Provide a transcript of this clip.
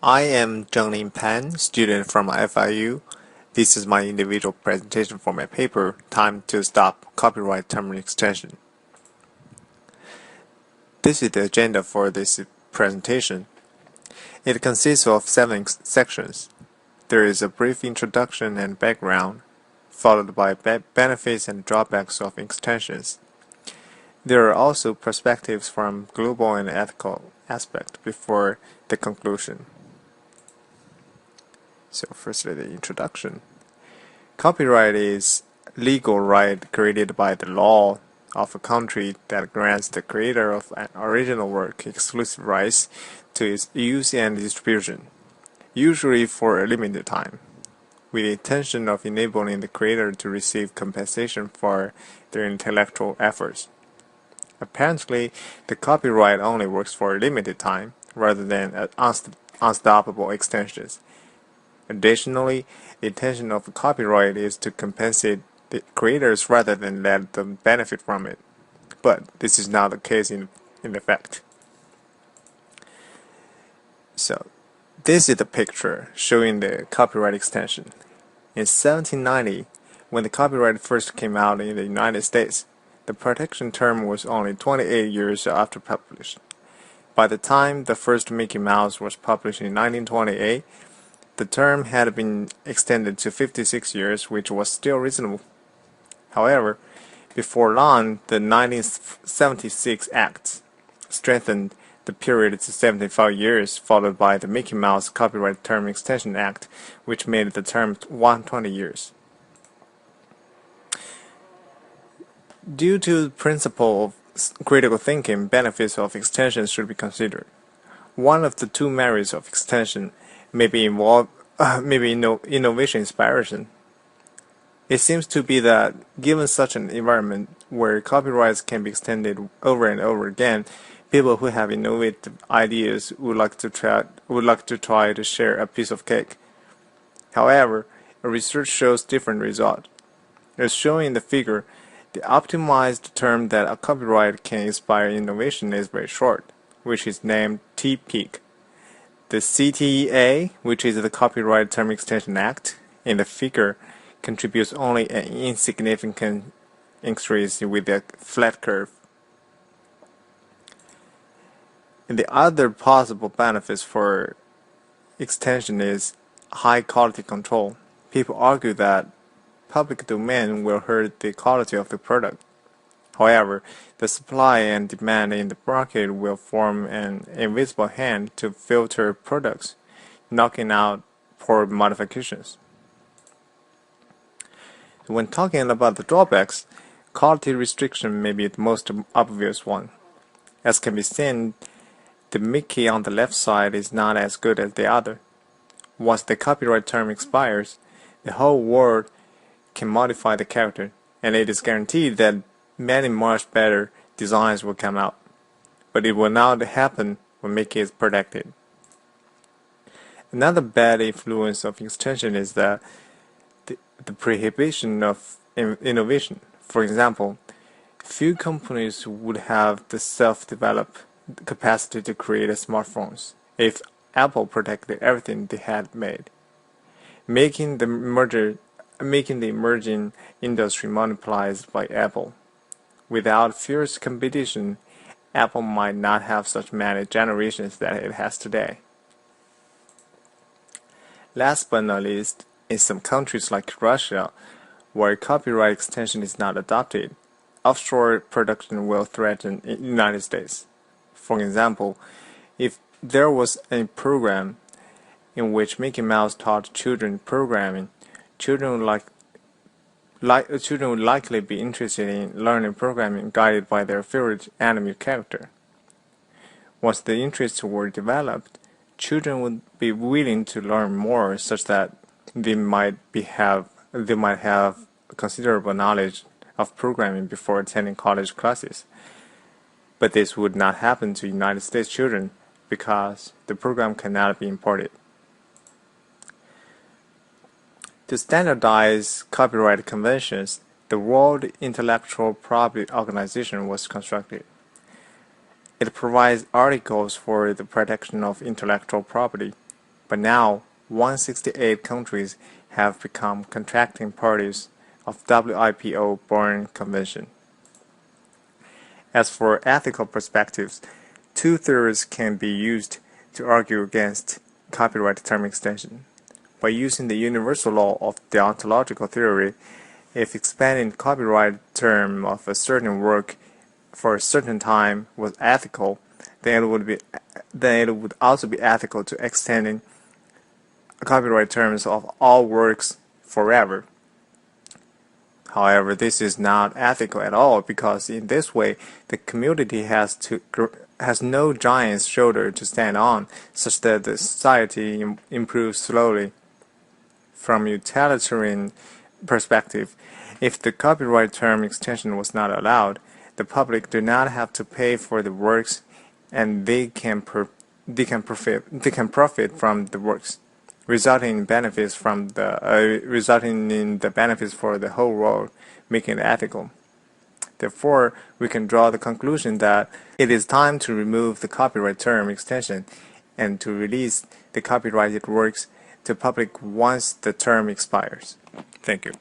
I am Zhenglin Pan, student from FIU. This is my individual presentation for my paper, Time to Stop Copyright Term Extension. This is the agenda for this presentation. It consists of 7 sections. There is a brief introduction and background, followed by benefits and drawbacks of extensions. There are also perspectives from global and ethical aspect before the conclusion. So firstly, the introduction. Copyright is legal right created by the law of a country that grants the creator of an original work exclusive rights to its use and distribution, usually for a limited time, with the intention of enabling the creator to receive compensation for their intellectual efforts. Apparently, the copyright only works for a limited time, rather than unstoppable extensions. Additionally, the intention of copyright is to compensate the creators rather than let them benefit from it. But this is not the case in effect. So, this is the picture showing the copyright extension. In 1790, when the copyright first came out in the United States, the protection term was only 28 years after published. By the time the first Mickey Mouse was published in 1928, the term had been extended to 56 years, which was still reasonable. However, before long, the 1976 Act strengthened the period to 75 years, followed by the Mickey Mouse Copyright Term Extension Act, which made the term 120 years. Due to the principle of critical thinking, benefits of extension should be considered. One of the two merits of extension may be innovation inspiration. It seems to be that given such an environment where copyrights can be extended over and over again, people who have innovative ideas would like to try to share a piece of cake. However, research shows different results. As shown in the figure, the optimized term that a copyright can inspire innovation is very short, which is named T-peak. The CTEA, which is the Copyright Term Extension Act, in the figure contributes only an insignificant increase with a flat curve. And the other possible benefits for extension is high quality control. People argue that public domain will hurt the quality of the product. However, the supply and demand in the market will form an invisible hand to filter products, knocking out poor modifications. When talking about the drawbacks, quality restriction may be the most obvious one. As can be seen, the Mickey on the left side is not as good as the other. Once the copyright term expires, the whole world can modify the character, and it is guaranteed that many much better designs will come out, but it will not happen when Mickey is protected. Another bad influence of extension is that the prohibition of innovation. For example, few companies would have the self-developed capacity to create smartphones if Apple protected everything they had made, making the emerging industry monopolized by Apple. Without fierce competition, Apple might not have such many generations that it has today. Last but not least, in some countries like Russia, where copyright extension is not adopted, offshore production will threaten the United States. For example, if there was a program in which Mickey Mouse taught children programming, children would likely be interested in learning programming guided by their favorite anime character. Once the interests were developed, children would be willing to learn more, such that they might have considerable knowledge of programming before attending college classes. But this would not happen to United States children because the program cannot be imported. To standardize copyright conventions, the World Intellectual Property Organization was constructed. It provides articles for the protection of intellectual property, but now 168 countries have become contracting parties of WIPO Berne Convention. As for ethical perspectives, two theories can be used to argue against copyright term extension. By using the universal law of deontological theory, if expanding the copyright term of a certain work for a certain time was ethical, then it would also be ethical to extending copyright terms of all works forever. However, this is not ethical at all, because in this way the community has no giant's shoulder to stand on, such that the society improves slowly. From a utilitarian perspective, if the copyright term extension was not allowed, the public do not have to pay for the works, and they can profit from the works, resulting in benefits for the whole world, making it ethical. Therefore, we can draw the conclusion that it is time to remove the copyright term extension and to release the copyrighted works to public once the term expires. Thank you.